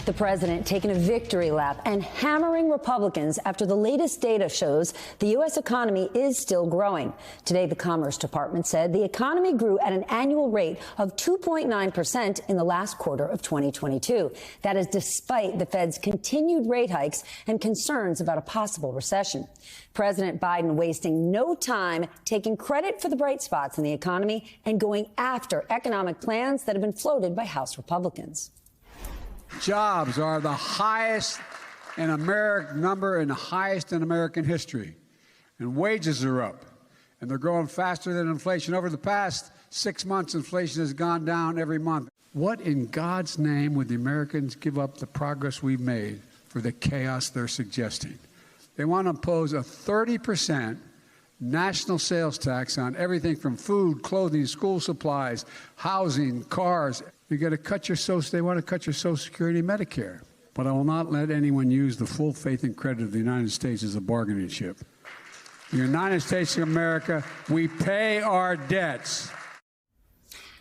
The president taking a victory lap and hammering Republicans after the latest data shows the U.S. economy is still growing. Today, the Commerce Department said the economy grew at an annual rate of 2.9% in the last quarter of 2022. That is despite the Fed's continued rate hikes and concerns about a possible recession. President Biden wasting no time taking credit for the bright spots in the economy and going after economic plans that have been floated by House Republicans. Jobs are the highest in American number and the highest in American history. And wages are up. And they're growing faster than inflation. Over the past 6 months, inflation has gone down every month. What in God's name would the Americans give up the progress we've made for the chaos they're suggesting? They want to impose a 30% national sales tax on everything from food, clothing, school supplies, housing, cars. They want to cut your Social Security and Medicare. But I will not let anyone use the full faith and credit of the United States as a bargaining chip. The United States of America, we pay our debts.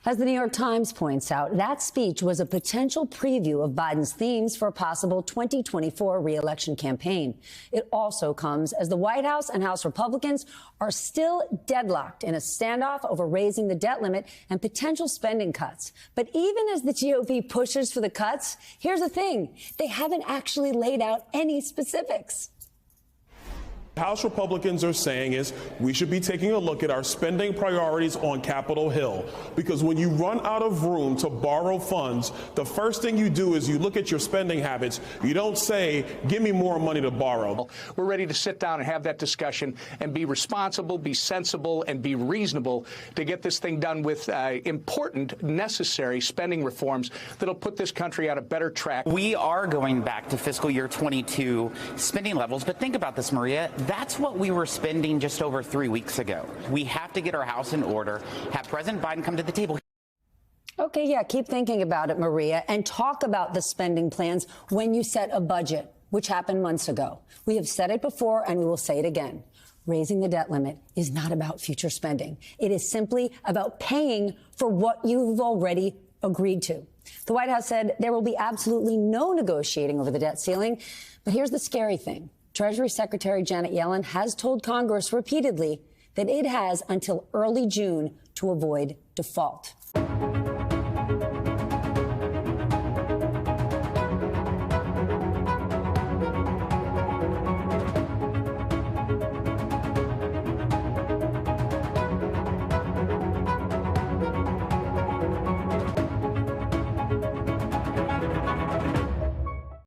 As the New York Times points out, that speech was a potential preview of Biden's themes for a possible 2024 re-election campaign. It also comes as the White House and House Republicans are still deadlocked in a standoff over raising the debt limit and potential spending cuts. But even as the GOP pushes for the cuts, here's the thing. They haven't actually laid out any specifics. House Republicans are saying is we should be taking a look at our spending priorities on Capitol Hill, because when you run out of room to borrow funds, the first thing you do is you look at your spending habits. You don't say, give me more money to borrow. We're ready to sit down and have that discussion and be responsible, be sensible, and be reasonable to get this thing done with important, necessary spending reforms that'll put this country on a better track. We are going back to fiscal year 22 spending levels, but think about this, Maria. That's what we were spending just over 3 weeks ago. We have to get our house in order, have President Biden come to the table. Okay, yeah, keep thinking about it, Maria, and talk about the spending plans when you set a budget, which happened months ago. We have said it before and we will say it again. Raising the debt limit is not about future spending. It is simply about paying for what you've already agreed to. The White House said there will be absolutely no negotiating over the debt ceiling. But here's the scary thing. Treasury Secretary Janet Yellen has told Congress repeatedly that it has until early June to avoid default.